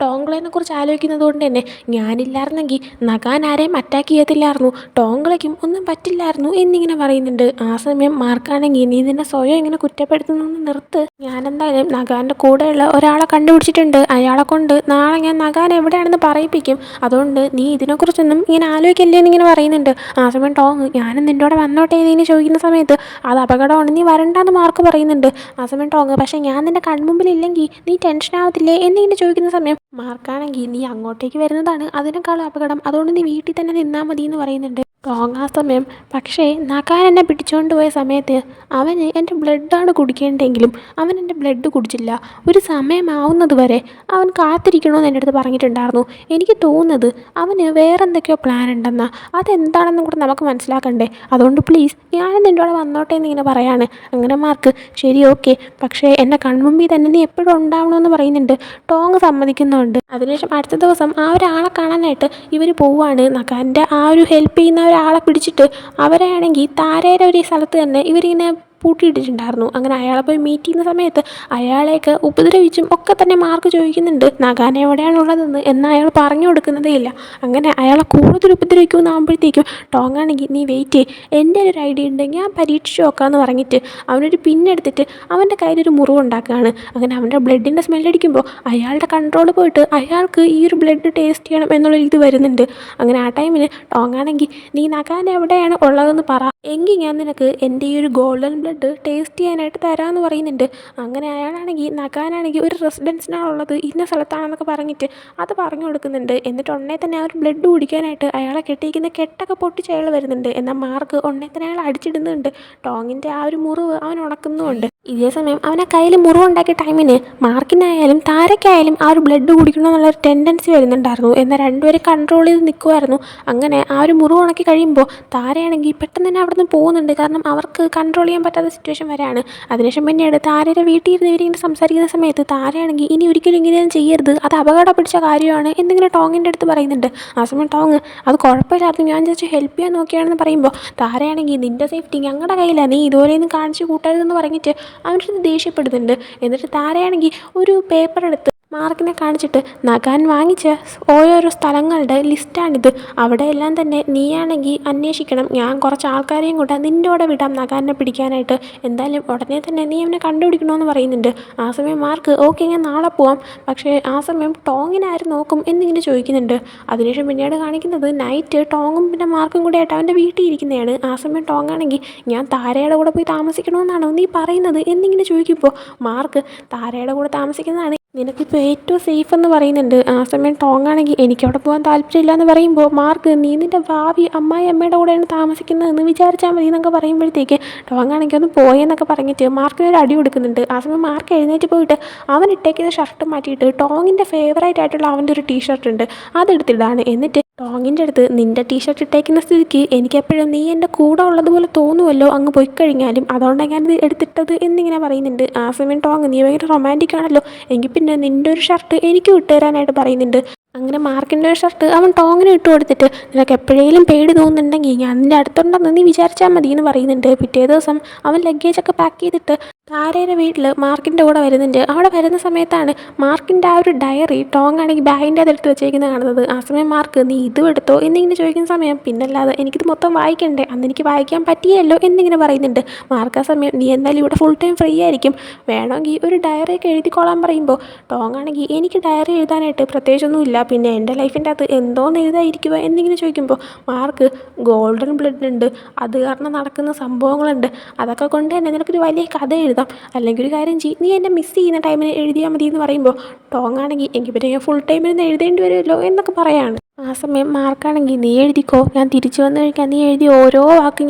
ടോങ്കളെനെ കുറിച്ച് ആലോചിക്കുന്നത് കൊണ്ട് തന്നെ ഞാനില്ലായിരുന്നെങ്കിൽ നഗാൻ ആരെയും അറ്റാക്ക് ചെയ്യത്തില്ലായിരുന്നു, ടോങ്കളയ്ക്കും ഒന്നും പറ്റില്ലായിരുന്നു എന്നിങ്ങനെ പറയുന്നുണ്ട്. ആ സമയം മാർക്കാണെങ്കിൽ നീ നിന്നെ സ്വയം ഇങ്ങനെ കുറ്റപ്പെടുത്തുന്നൊന്ന് നിർത്ത്, ഞാനെന്തായാലും നഗാൻ്റെ കൂടെയുള്ള ഒരാളെ കണ്ടുപിടിച്ചിട്ടുണ്ട്, അയാളെ കൊണ്ട് നാളെ ഞാൻ നഗാൻ എവിടെയാണെന്ന് പറയിപ്പിക്കും, അതുകൊണ്ട് നീ ഇതിനെക്കുറിച്ചൊന്നും ഇങ്ങനെ ആലോചിക്കല്ലേ എന്നിങ്ങനെ പറയുന്നുണ്ട്. ആ സമയം ടോങ് ഞാനും നിൻ്റെ കൂടെ വന്നോട്ടെ എന്നിങ്ങനെ ചോദിക്കുന്ന സമയത്ത് അത് അപകടമാണ്, നീ വരണ്ടെന്ന് മാർക്ക് പറയുന്നുണ്ട്. ആ സമയം ടോങ് പക്ഷേ ഞാൻ നിൻ്റെ കൺമുമ്പിലില്ലെങ്കിൽ നീ ടെൻഷൻ ആവത്തില്ലേ എന്നിങ്ങനെ ചോദിക്കുന്ന സമയം മാർക്കാണെങ്കിൽ നീ അങ്ങോട്ടേക്ക് വരുന്നതാണ് അതിനേക്കാളും അപകടം, അതുകൊണ്ട് നീ വീട്ടിൽ തന്നെ നിന്നാൽ മതി എന്ന് പറയുന്നുണ്ട്. ടോങ് ആ സമയം പക്ഷേ നഗാൻ എന്നെ പിടിച്ചുകൊണ്ട് പോയ സമയത്ത് അവന് എൻ്റെ ബ്ലഡാണ് കുടിക്കേണ്ടെങ്കിലും അവൻ എൻ്റെ ബ്ലഡ് കുടിച്ചില്ല, ഒരു സമയമാവുന്നത് വരെ അവൻ കാത്തിരിക്കണമെന്ന് എൻ്റെ അടുത്ത് പറഞ്ഞിട്ടുണ്ടായിരുന്നു. എനിക്ക് തോന്നുന്നത് അവന് വേറെ എന്തൊക്കെയോ പ്ലാൻ ഉണ്ടെന്നാ, അതെന്താണെന്നും കൂടെ നമുക്ക് മനസ്സിലാക്കണ്ടേ, അതുകൊണ്ട് പ്ലീസ് ഞാനും നിൻ്റെ കൂടെ വന്നോട്ടെ എന്നിങ്ങനെ പറയാണ്. അങ്ങനെ മാർക്ക് ശരി ഓക്കെ, പക്ഷേ എൻ്റെ കൺമുമ്പിൽ തന്നെ നീ എപ്പോഴും ഉണ്ടാവണമെന്ന് പറയുന്നുണ്ട്. ടോങ് സമ്മതിക്കുന്നുണ്ട്. അതിനുശേഷം അടുത്ത ദിവസം ആ ഒരാളെ കാണാനായിട്ട് ഇവർ പോവുകയാണ്. നഗാൻ്റെ ആ ഒരു ഹെൽപ്പ് ചെയ്യുന്ന ഒരാളെ പിടിച്ചിട്ട് അവരെയാണെങ്കിൽ താരയുടെ ഒരു സ്ഥലത്ത് തന്നെ ഇവരിങ്ങനെ പൂട്ടിയിട്ടിട്ടുണ്ടായിരുന്നു. അങ്ങനെ അയാളെ പോയി മീറ്റ് ചെയ്യുന്ന സമയത്ത് അയാളെയൊക്കെ ഉപദ്രവിച്ചും ഒക്കെ തന്നെ മാർക്ക് ചോദിക്കുന്നുണ്ട് നഗാൻ എവിടെയാണുള്ളതെന്ന്, എന്നാൽ അയാൾ പറഞ്ഞു കൊടുക്കുന്നതേ ഇല്ല. അങ്ങനെ അയാളെ കൂടുതൽ ഉപദ്രവിക്കുമെന്നാകുമ്പോഴത്തേക്കും ടോങ് ആണെങ്കിൽ നീ വെയിറ്റ് ചെയ്യ്, എൻ്റെ ഒരു ഐഡിയ ഉണ്ട്, ഞാൻ പരീക്ഷിച്ച് നോക്കാമെന്ന് പറഞ്ഞിട്ട് അവനൊരു പിന്നെടുത്തിട്ട് അവൻ്റെ കയ്യിലൊരു മുറിവുണ്ടാക്കുകയാണ്. അങ്ങനെ അവൻ്റെ ബ്ലഡിൻ്റെ സ്മെല്ലടിക്കുമ്പോൾ അയാളുടെ കൺട്രോൾ പോയിട്ട് അയാൾക്ക് ഈ ഒരു ബ്ലഡ് ടേസ്റ്റ് ചെയ്യണം എന്നുള്ള ഇത് വരുന്നുണ്ട്. അങ്ങനെ ആ ടൈമിൽ ടോങ് ആണെങ്കിൽ നീ നഗാൻ എവിടെയാണ് ഉള്ളതെന്ന് പറ, എങ്കിൽ ഞാൻ നിനക്ക് എൻ്റെ ഈ ഒരു ഗോൾഡൻ ബ്ലഡ് ടേസ്റ്റ് ചെയ്യാനായിട്ട് തരാമെന്ന് പറയുന്നുണ്ട്. അങ്ങനെ അയാളാണെങ്കിൽ നഗാനാണെങ്കിൽ ഒരു റെസിഡൻസിനാണുള്ളത് ഇന്ന സ്ഥലത്താണെന്നൊക്കെ പറഞ്ഞിട്ട് അത് പറഞ്ഞു കൊടുക്കുന്നുണ്ട്. എന്നിട്ട് ഉടനെ തന്നെ ആ ഒരു ബ്ലഡ് കുടിക്കാനായിട്ട് അയാളെ കെട്ടിയിരിക്കുന്ന കെട്ടൊക്കെ പൊട്ടിച്ച് അയാൾ വരുന്നുണ്ട്. എന്നാൽ മാർക്ക് ഉടനെ തന്നെ അയാൾ അടിച്ചിടുന്നുണ്ട്. ടോങ്ങിൻ്റെ ആ ഒരു മുറിവ് അവൻ ഉണക്കുന്നുമുണ്ട്. ഇതേ സമയം അവൻ ആ കയ്യിൽ മുറിവുണ്ടാക്കിയ ടൈമിന് മാർക്കിനായാലും താരയ്ക്കായാലും ആ ഒരു ബ്ലഡ് കുടിക്കണമെന്നുള്ളൊരു ടെൻഡൻസി വരുന്നുണ്ടായിരുന്നു. എന്നാൽ രണ്ടുപേരും കൺട്രോൾ ചെയ്ത് നിൽക്കുമായിരുന്നു. അങ്ങനെ ആ ഒരു മുറിവ് ഉണക്കി കഴിയുമ്പോൾ താരയാണെങ്കിൽ പെട്ടെന്ന് തന്നെ അവിടെ നിന്ന് പോകുന്നുണ്ട്. കാരണം അവർക്ക് കൺട്രോൾ ചെയ്യാൻ പറ്റാത്ത സിറ്റുവേഷൻ വരെയാണ്. അതിനുശേഷം പിന്നീട് താരയുടെ വീട്ടിൽ ഇരുന്ന് ഇവരിങ്ങനെ സംസാരിക്കുന്ന സമയത്ത് താരയാണെങ്കിൽ ഇനി ഒരിക്കലും ഇങ്ങനെയൊന്നും ചെയ്യരുത്, അത് അപകടം പിടിച്ച കാര്യമാണ് എന്നിങ്ങനെ ടോങ്ങിൻ്റെ അടുത്ത് പറയുന്നുണ്ട്. ആ സമയം ടോങ് അത് കുഴപ്പമില്ലായിരുന്നു, ഞാൻ ജസ്റ്റ് ഹെൽപ്പ് ചെയ്യാൻ നോക്കിയാണെന്ന് പറയുമ്പോൾ താരയാണെങ്കിൽ നിൻ്റെ സേഫ്റ്റി ഞങ്ങളുടെ കയ്യിലാണ്, നീ ഇതുപോലെയൊന്നും കാണിച്ച് കൂട്ടരുതെന്ന് പറഞ്ഞിട്ട് അവൻ്റെ അടുത്ത് ദേഷ്യപ്പെടുന്നുണ്ട്. എന്നിട്ട് താരയാണെങ്കിൽ ഒരു പേപ്പർ എടുത്ത് മാർക്കിനെ കാണിച്ചിട്ട് നഗാൻ വാങ്ങിച്ച ഓരോരോ സ്ഥലങ്ങളുടെ ലിസ്റ്റാണിത്, അവിടെയെല്ലാം തന്നെ നീയാണെങ്കിൽ അന്വേഷിക്കണം, ഞാൻ കുറച്ച് ആൾക്കാരെയും കൂടെ നിൻ്റെ കൂടെ വിടാം നഗാനെ പിടിക്കാനായിട്ട്, എന്തായാലും ഉടനെ തന്നെ നീ അവനെ കണ്ടുപിടിക്കണമെന്ന് പറയുന്നുണ്ട്. ആ സമയം മാർക്ക് ഓക്കെ ഞാൻ നാളെ പോവാം, പക്ഷേ ആ സമയം ടോങ്ങിനെ ആര് നോക്കും എന്നിങ്ങനെ ചോദിക്കുന്നുണ്ട്. അതിനുശേഷം പിന്നീട് കാണിക്കുന്നത് നൈറ്റ് ടോങ്ങും പിന്നെ മാർക്കും കൂടെ ആയിട്ട് അവൻ്റെ വീട്ടിൽ ഇരിക്കുന്നതാണ്. ആ സമയം ടോങ് ആണെങ്കിൽ ഞാൻ താരയുടെ കൂടെ പോയി താമസിക്കണമെന്നാണോ നീ പറയുന്നത് എന്നിങ്ങനെ ചോദിക്കുമ്പോൾ മാർക്ക് താരയുടെ കൂടെ താമസിക്കുന്നതാണ് നിനക്കിപ്പോൾ ഏറ്റവും സേഫ് എന്ന് പറയുന്നുണ്ട്. ആ സമയം ടോങ് ആണെങ്കിൽ എനിക്കവിടെ പോകാൻ താല്പര്യമില്ല എന്ന് പറയുമ്പോൾ മാർക്ക് നീ നിൻ്റെ ഭാവി അമ്മയുടെ കൂടെയാണ് താമസിക്കുന്നതെന്ന് വിചാരിച്ചാൽ മതി എന്നൊക്കെ പറയുമ്പോഴത്തേക്ക് ടോങ് ആണെങ്കിൽ ഒന്ന് പോയെന്നൊക്കെ പറഞ്ഞിട്ട് മാർക്കിനൊരു അടി കൊടുക്കുന്നുണ്ട്. ആ സമയം മാർക്ക് എഴുന്നേറ്റ് പോയിട്ട് അവൻ ഇട്ടേക്കുന്ന ഷർട്ട് മാറ്റിയിട്ട് ടോങ്ങിൻ്റെ ഫേവറേറ്റ് ആയിട്ടുള്ള അവൻ്റെ ഒരു ടീഷർട്ട് ഉണ്ട് അതെടുത്തിടാണ്. എന്നിട്ട് ടോങ്ങിൻ്റെ അടുത്ത് നിൻ്റെ ടീഷർട്ട് ഇട്ടേക്കുന്ന സ്ഥിതിക്ക് എനിക്കെപ്പോഴും നീ എൻ്റെ കൂടെ ഉള്ളതുപോലെ തോന്നുമല്ലോ അങ്ങ് പോയി കഴിഞ്ഞാലും, അതുകൊണ്ടാണ് ഞാനിത് എടുത്തിട്ടത് എന്നിങ്ങനെ പറയുന്നുണ്ട്. ആ സമയം ടോങ് നീ ഭയങ്കര റൊമാൻറ്റിക് ആണല്ലോ, എങ്കിൽ പിന്നെ നിൻ്റെ ഒരു ഷർട്ട് എനിക്ക് വിട്ടുതരാനായിട്ട് പറയുന്നുണ്ട്. അങ്ങനെ മാർക്കിൻ്റെ ഒരു ഷർട്ട് അവൻ ടോങ്ങിന് ഇട്ട് കൊടുത്തിട്ട് നിനക്ക് എപ്പോഴേലും പേടി തോന്നുന്നുണ്ടെങ്കിൽ ഞാൻ നിൻ്റെ അടുത്തുണ്ടെന്ന് നീ വിചാരിച്ചാൽ മതി എന്ന് പറയുന്നുണ്ട്. പിറ്റേ ദിവസം അവൻ ലഗേജൊക്കെ പാക്ക് ചെയ്തിട്ട് താരയുടെ വീട്ടിൽ മാർക്കിൻ്റെ കൂടെ വരുന്നുണ്ട്. അവിടെ വരുന്ന സമയത്താണ് മാർക്കിൻ്റെ ആ ഒരു ഡയറി ടോങ് ആണെങ്കിൽ ബാഗിൻ്റെ അത് എടുത്ത് വെച്ചേക്കുന്നത് കാണുന്നത്. ആ സമയം മാർക്ക് നീ ഇതും എടുത്തോ എന്നിങ്ങനെ ചോദിക്കുന്ന സമയം പിന്നല്ലാതെ എനിക്കിത് മൊത്തം വായിക്കണ്ടേ, അന്ന് എനിക്ക് വായിക്കാൻ പറ്റിയല്ലോ എന്നിങ്ങനെ പറയുന്നുണ്ട്. മാർക്ക് ആ സമയം നീ എന്തായാലും ഇവിടെ ഫുൾ ടൈം ഫ്രീ ആയിരിക്കും, വേണമെങ്കിൽ ഒരു ഡയറിയൊക്കെ എഴുതിക്കോളാൻ പറയുമ്പോൾ ടോങ് ആണെങ്കിൽ എനിക്ക് ഡയറി എഴുതാനായിട്ട് പ്രത്യേകിച്ചൊന്നുമില്ല, പിന്നെ എൻ്റെ ലൈഫിൻ്റെ അകത്ത് എന്തോന്ന് എഴുതാതിരിക്കുക എന്നിങ്ങനെ ചോദിക്കുമ്പോൾ മാർക്ക് ഗോൾഡൻ ബ്ലഡ് ഉണ്ട്, അത് കാരണം നടക്കുന്ന സംഭവങ്ങളുണ്ട്, അതൊക്കെ കൊണ്ട് തന്നെ നിനക്കൊരു വലിയ കഥ എഴുതാം, അല്ലെങ്കിൽ ഒരു കാര്യം ചെയ്യും നീ എന്നെ മിസ് ചെയ്യുന്ന ടൈമിന് എഴുതിയാൽ മതി എന്ന് പറയുമ്പോൾ ടോങ് ആണെങ്കിൽ എനിക്ക് പിന്നെ ഞാൻ ഫുൾ ടൈമിൽ നിന്ന് എഴുതേണ്ടി വരുമല്ലോ എന്നൊക്കെ പറയാണ്. ആ സമയം മാർക്കാണെങ്കിൽ നീ എഴുതിക്കോ, ഞാൻ തിരിച്ചു വന്നു കഴിക്കാൻ നീ എഴുതി ഓരോ വാക്കും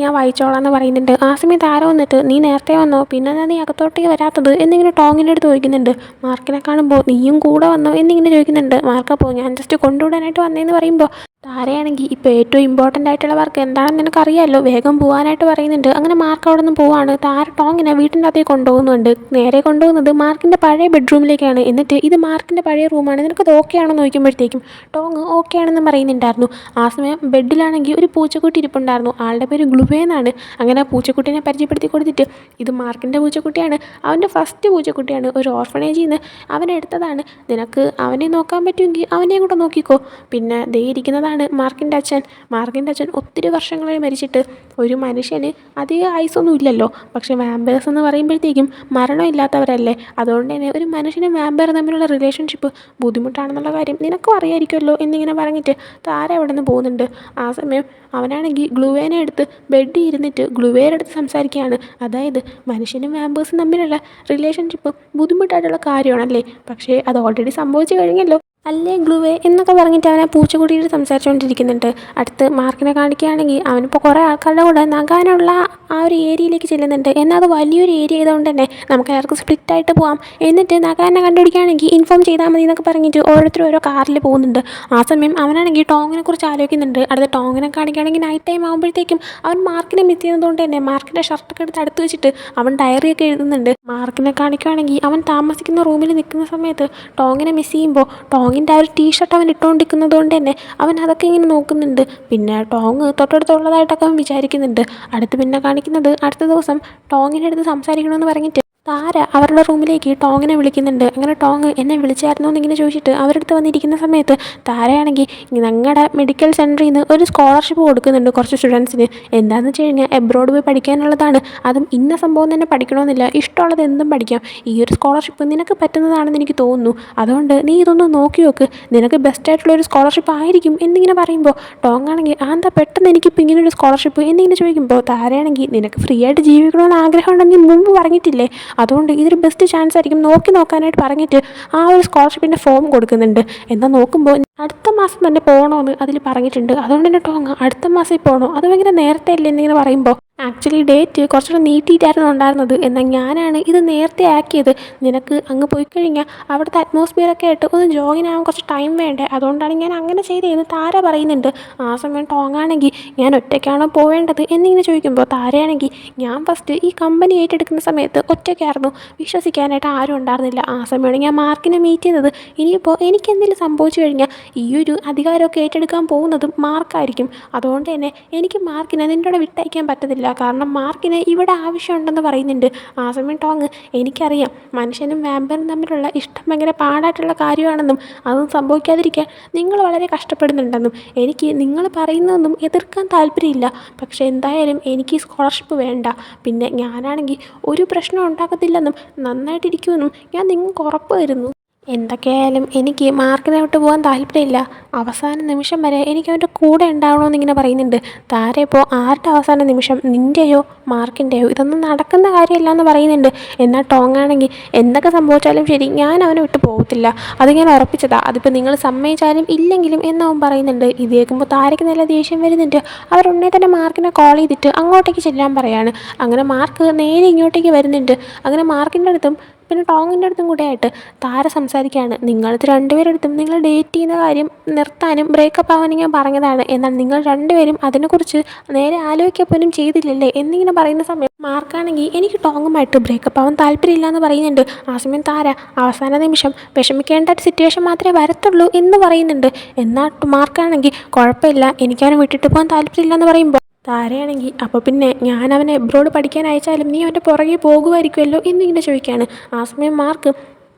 ഞാൻ വായിച്ചോളാം എന്ന് പറയുന്നുണ്ട്. ആ സമയത്ത് ആരോ വന്നിട്ട് നീ നേരത്തെ വന്നോ, പിന്നെ നീ അകത്തോട്ടേക്ക് വരാത്തത് എന്നിങ്ങനെ ടോങ്ങിൻ്റെ അടുത്ത് ചോദിക്കുന്നുണ്ട്. മാർക്കിനെ കാണുമ്പോൾ നീയും കൂടെ വന്നോ എന്നിങ്ങനെ ചോദിക്കുന്നുണ്ട്. മാർക്കപ്പോൾ ഞാൻ ജസ്റ്റ് കൊണ്ടുവിടാനായിട്ട് വന്നതെന്ന് പറയുമ്പോൾ താരയാണെങ്കിൽ ഇപ്പോൾ ഏറ്റവും ഇമ്പോർട്ടൻ്റ് ആയിട്ടുള്ള വർക്ക് എന്താണെന്ന് നിനക്കറിയാമല്ലോ, വേഗം പോകാനായിട്ട് പറയുന്നുണ്ട്. അങ്ങനെ മാർക്ക് അവിടെ നിന്ന് പോവാണ്. താര ടോങ്ങിനെ വീട്ടിൻ്റെ അകത്തേക്ക് കൊണ്ടുപോകുന്നുണ്ട്. നേരെ കൊണ്ടുപോകുന്നത് മാർക്കിൻ്റെ പഴയ ബെഡ്റൂമിലേക്കാണ്. എന്നിട്ട് ഇത് മാർക്കിൻ്റെ പഴയ റൂമാണ്, നിനക്കത് ഓക്കെ ആണെന്ന് ചോദിക്കുമ്പോഴത്തേക്കും ടോങ് ഓക്കെ ആണെന്ന് പറയുന്നുണ്ടായിരുന്നു. ആ സമയം ബെഡിലാണെങ്കിൽ ഒരു പൂച്ചക്കുട്ടി ഇരിപ്പുണ്ടായിരുന്നു. ആളുടെ പേര് ഗ്ലുവേ എന്നാണ്. അങ്ങനെ പൂച്ചക്കുട്ടീനെ പരിചയപ്പെടുത്തി കൊടുത്തിട്ട് ഇത് മാർക്കിൻ്റെ പൂച്ചക്കുട്ടിയാണ്, അവൻ്റെ ഫസ്റ്റ് പൂച്ചക്കുട്ടിയാണ്, ഒരു ഓർഫണേജിൽ നിന്ന് അവനെടുത്തതാണ്, നിനക്ക് അവനെ നോക്കാൻ പറ്റുമെങ്കിൽ അവനെയും കൂടെ നോക്കിക്കോ. പിന്നെ ദേ ഇരിക്കുന്നതാണ് മാർക്കിൻ്റെ അച്ഛൻ. മാർക്കിൻ്റെ അച്ഛൻ ഒത്തിരി വർഷങ്ങളായി മരിച്ചിട്ട്, ഒരു മനുഷ്യന് അധികം ആയുസൊന്നും ഇല്ലല്ലോ, പക്ഷേ വാമ്പേഴ്സ് എന്ന് പറയുമ്പോഴത്തേക്കും മരണമില്ലാത്തവരല്ലേ, അതുകൊണ്ട് തന്നെ ഒരു മനുഷ്യനും വാമ്പയർ തമ്മിലുള്ള റിലേഷൻഷിപ്പ് ബുദ്ധിമുട്ടാണെന്നുള്ള കാര്യം നിനക്കും അറിയാമായിരിക്കുമല്ലോ എന്നിങ്ങനെ പറഞ്ഞിട്ട് താര അവിടെ നിന്ന് പോകുന്നുണ്ട്. ആ സമയം അവനാണെങ്കിൽ ഗ്ലുവേനെ എടുത്ത് ബെഡിൽ ഇരുന്നിട്ട് ഗ്ലുവേയുടെ അടുത്ത് സംസാരിക്കുകയാണ്. അതായത് മനുഷ്യനും വാമ്പേഴ്സും തമ്മിലുള്ള റിലേഷൻഷിപ്പ് ബുദ്ധിമുട്ടായിട്ടുള്ള കാര്യമാണല്ലേ, പക്ഷേ അത് ഓൾറെഡി സംഭവിച്ചു കഴിഞ്ഞല്ലോ അല്ലേ ഗ്ലുവേ എന്നൊക്കെ പറഞ്ഞിട്ട് അവനെ പൂച്ചക്കുട്ടിയിട്ട് സംസാരിച്ചുകൊണ്ടിരിക്കുന്നുണ്ട്. അടുത്ത് മാർക്കിനെ കാണിക്കുകയാണെങ്കിൽ അവനിപ്പോൾ കുറേ ആൾക്കാരുടെ കൂടെ നഗാനുള്ള ആ ഒരു ഏരിയയിലേക്ക് ചെല്ലുന്നുണ്ട്. എന്നാൽ അത് വലിയൊരു ഏരിയ ആയതുകൊണ്ട് തന്നെ നമുക്ക് എല്ലാവർക്കും സ്പ്ലിറ്റായിട്ട് പോകാം, എന്നിട്ട് നഗാനെ കണ്ടുപിടിക്കുകയാണെങ്കിൽ ഇൻഫോം ചെയ്താൽ മതി എന്നൊക്കെ പറഞ്ഞിട്ട് ഓരോരുത്തരും ഓരോ കാറിൽ പോകുന്നുണ്ട്. ആ സമയം അവനാണെങ്കിൽ ടോങ്ങിനെ കുറിച്ച് ആലോചിക്കുന്നുണ്ട്. അടുത്ത് ടോങ്ങിനെ കാണിക്കുകയാണെങ്കിൽ നൈറ്റ് ടൈം ആകുമ്പോഴത്തേക്കും അവൻ മാർക്കിനെ മിസ് ചെയ്യുന്നതുകൊണ്ട് തന്നെ മാർക്കിൻ്റെ ഷർട്ടൊക്കെ എടുത്ത് അടുത്ത് വെച്ചിട്ട് അവൻ ഡയറിയൊക്കെ എഴുതുന്നുണ്ട്. മാർക്കിനെ കാണിക്കുകയാണെങ്കിൽ അവൻ താമസിക്കുന്ന റൂമിൽ നിൽക്കുന്ന സമയത്ത് ടോങ്ങിനെ മിസ് ചെയ്യുമ്പോൾ ടോങ്ങിൻ്റെ ആ ഒരു ടീഷർട്ട് അവൻ ഇട്ടുകൊണ്ടിരിക്കുന്നത് കൊണ്ട് തന്നെ അവൻ അതൊക്കെ ഇങ്ങനെ നോക്കുന്നുണ്ട്. പിന്നെ ടോങ് തൊട്ടടുത്തുള്ളതായിട്ടൊക്കെ അവൻ വിചാരിക്കുന്നുണ്ട്. അടുത്ത് പിന്നെ കാണിക്കുന്നത് അടുത്ത ദിവസം ടോങ്ങിൻ്റെ അടുത്ത് സംസാരിക്കണമെന്ന് പറഞ്ഞിട്ട് താര അവരുടെ റൂമിലേക്ക് ടോങ്ങിനെ വിളിക്കുന്നുണ്ട്. അങ്ങനെ ടോങ് എന്നെ വിളിച്ചായിരുന്നോ എന്നിങ്ങനെ ചോദിച്ചിട്ട് അവരടുത്ത് വന്നിരിക്കുന്ന സമയത്ത് താരയാണെങ്കിൽ ഞങ്ങളുടെ മെഡിക്കൽ സെൻറ്ററിൽ നിന്ന് ഒരു സ്കോളർഷിപ്പ് കൊടുക്കുന്നുണ്ട് കുറച്ച് സ്റ്റുഡൻസിന്. എന്താണെന്ന് വെച്ച് കഴിഞ്ഞാൽ എബ്രോഡ് പോയി പഠിക്കാനുള്ളതാണ്, അതും ഇന്ന സംഭവം തന്നെ പഠിക്കണമെന്നില്ല, ഇഷ്ടമുള്ളത് എന്തും പഠിക്കാം, ഈ ഒരു സ്കോളർഷിപ്പ് നിനക്ക് പറ്റുന്നതാണെന്ന് എനിക്ക് തോന്നുന്നു, അതുകൊണ്ട് നീ ഇതൊന്ന് നോക്കി നോക്ക്, നിനക്ക് ബെസ്റ്റായിട്ടുള്ളൊരു സ്കോളർഷിപ്പ് ആയിരിക്കും എന്നിങ്ങനെ പറയുമ്പോൾ ടോങ് ആണെങ്കിൽ എന്താ പെട്ടെന്ന് എനിക്കിപ്പോൾ ഇങ്ങനൊരു സ്കോളർഷിപ്പ് എന്നിങ്ങനെ ചോദിക്കുമ്പോൾ താരയാണെങ്കിൽ നിനക്ക് ഫ്രീ ആയിട്ട് ജീവിക്കണമെന്ന് ആഗ്രഹമുണ്ടെങ്കിൽ മുമ്പ് പറഞ്ഞിട്ടില്ലേ, അതുകൊണ്ട് ഇതൊരു ബെസ്റ്റ് ചാൻസ് ആയിരിക്കും, നോക്കാനായിട്ട് പറഞ്ഞിട്ട് ആ ഒരു സ്കോളർഷിപ്പിൻ്റെ ഫോം കൊടുക്കുന്നുണ്ട്. എന്നാൽ നോക്കുമ്പോൾ അടുത്ത മാസം തന്നെ പോകണമെന്ന് അതിൽ പറഞ്ഞിട്ടുണ്ട്. അതുകൊണ്ട് തന്നെ ടോങ് അടുത്ത മാസം പോകണോ, അത് ഭയങ്കര നേരത്തെ അല്ലേ എന്നിങ്ങനെ പറയുമ്പോൾ ആക്ച്വലി ഡേറ്റ് കുറച്ചുകൂടെ നീട്ടിയിട്ടായിരുന്നു ഉണ്ടായിരുന്നത്, എന്നാൽ ഞാനാണ് ഇത് നേരത്തെ ആക്കിയത്, നിനക്ക് അങ്ങ് പോയി കഴിഞ്ഞാൽ അവിടുത്തെ അറ്റ്മോസ്ഫിയറൊക്കെ ആയിട്ട് ഒന്ന് ജോയിനാകാൻ കുറച്ച് ടൈം വേണ്ടേ, അതുകൊണ്ടാണ് ഞാൻ അങ്ങനെ ചെയ്തതെന്ന് താര പറയുന്നുണ്ട്. ആ സമയം ടോങ് ആണെങ്കിൽ ഞാൻ ഒറ്റയ്ക്കാണോ പോവേണ്ടത് എന്നിങ്ങനെ ചോദിക്കുമ്പോൾ താരയാണെങ്കിൽ ഞാൻ ഫസ്റ്റ് ഈ കമ്പനി ഏറ്റെടുക്കുന്ന സമയത്ത് ഒറ്റയ്ക്കായിരുന്നു, വിശ്വസിക്കാനായിട്ട് ആരും ഉണ്ടായിരുന്നില്ല, ആ സമയമാണ് ഞാൻ മാർക്കിനെ മീറ്റ് ചെയ്തത്, ഇനിയിപ്പോൾ എനിക്ക് എന്തെങ്കിലും സംഭവിച്ചു കഴിഞ്ഞാൽ ഈ ഒരു അധികാരമൊക്കെ ഏറ്റെടുക്കാൻ പോകുന്നതും മാർക്കായിരിക്കും, അതുകൊണ്ട് തന്നെ എനിക്ക് മാർക്കിനെ നിൻ്റെ കൂടെ വിട്ടയക്കാൻ പറ്റത്തില്ല, കാരണം മാർക്കിന് ഇവിടെ ആവശ്യമുണ്ടെന്ന് പറയുന്നുണ്ട്. ആ സമയം ടോങ് എനിക്കറിയാം മനുഷ്യനും വാമ്പയറും തമ്മിലുള്ള ഇഷ്ടം ഭയങ്കര പാടായിട്ടുള്ള കാര്യമാണെന്നും അതൊന്നും സംഭവിക്കാതിരിക്കാൻ നിങ്ങൾ വളരെ കഷ്ടപ്പെടുന്നുണ്ടെന്നും എനിക്ക് നിങ്ങൾ പറയുന്നതൊന്നും എതിർക്കാൻ താല്പര്യമില്ല, പക്ഷേ എന്തായാലും എനിക്ക് ഈ സ്കോളർഷിപ്പ് വേണ്ട, പിന്നെ ഞാനാണെങ്കിൽ ഒരു പ്രശ്നം ഉണ്ടാക്കത്തില്ലെന്നും നന്നായിട്ടിരിക്കുമെന്നും ഞാൻ നിങ്ങൾക്ക് ഉറപ്പ് തരുന്നു. എന്തൊക്കെയായാലും എനിക്ക് മാർക്കിനെ വിട്ട് പോകാൻ താല്പര്യമില്ല, അവസാന നിമിഷം വരെ എനിക്ക് അവൻ്റെ കൂടെ ഉണ്ടാവണമെന്ന് ഇങ്ങനെ പറയുന്നുണ്ട്. താര ഇപ്പോൾ ആരുടെ അവസാന നിമിഷം, നിൻ്റെയോ മാർക്കിൻ്റെയോ, ഇതൊന്നും നടക്കുന്ന കാര്യമല്ല എന്ന് പറയുന്നുണ്ട്. എന്നാൽ ടോങ് ആണെങ്കിൽ എന്തൊക്കെ സംഭവിച്ചാലും ശരി ഞാൻ അവനെ വിട്ട് പോകത്തില്ല, അത് ഞാൻ ഉറപ്പിച്ചതാണ്, അതിപ്പോൾ നിങ്ങൾ സമ്മതിച്ചാലും ഇല്ലെങ്കിലും എന്നവൻ പറയുന്നുണ്ട്. ഇത് കേൾക്കുമ്പോൾ താരയ്ക്ക് നല്ല ദേഷ്യം വരുന്നുണ്ട്. അവരുടനെ തന്നെ മാർക്കിനെ കോൾ ചെയ്തിട്ട് അങ്ങോട്ടേക്ക് ചെല്ലാൻ പറയാണ്. അങ്ങനെ മാർക്ക് നേരെ ഇങ്ങോട്ടേക്ക് വരുന്നുണ്ട്. അങ്ങനെ മാർക്കിൻ്റെ അടുത്തും പിന്നെ ടോങ്ങിൻ്റെ അടുത്തും കൂടെ ആയിട്ട് താര സംസാരിക്കുകയാണ്. നിങ്ങളിത് രണ്ടുപേരെടുത്തും നിങ്ങൾ ഡേറ്റ് ചെയ്യുന്ന കാര്യം നിർത്താനും ബ്രേക്കപ്പ് ആവാനും ഞാൻ പറഞ്ഞതാണ്, എന്നാൽ നിങ്ങൾ രണ്ടുപേരും അതിനെക്കുറിച്ച് നേരെ ആലോചിക്കപ്പോലും ചെയ്തില്ലല്ലേ എന്നിങ്ങനെ പറയുന്ന സമയം മാർക്കാണെങ്കിൽ എനിക്ക് ടോങ്ങുമായിട്ട് ബ്രേക്കപ്പ് ആവാൻ താല്പര്യമില്ല എന്ന് പറയുന്നുണ്ട്. ആ സമയം താര അവസാന നിമിഷം വിഷമിക്കേണ്ട ഒരു സിറ്റുവേഷൻ മാത്രമേ വരത്തുള്ളൂ എന്ന് പറയുന്നുണ്ട്. എന്നാൽ മാർക്കാണെങ്കിൽ കുഴപ്പമില്ല, എനിക്കവനെ വിട്ടിട്ട് പോകാൻ താല്പര്യമില്ല എന്ന് പറയുമ്പോൾ താരയാണെങ്കിൽ അപ്പോൾ പിന്നെ ഞാൻ അവനെ എബ്രോഡ് പഠിക്കാൻ അയച്ചാലും നീ അവൻ്റെ പുറകെ പോകുമായിരിക്കുമല്ലോ എന്നിങ്ങനെ ചോദിക്കുകയാണ്. ആ സമയം മാർക്ക്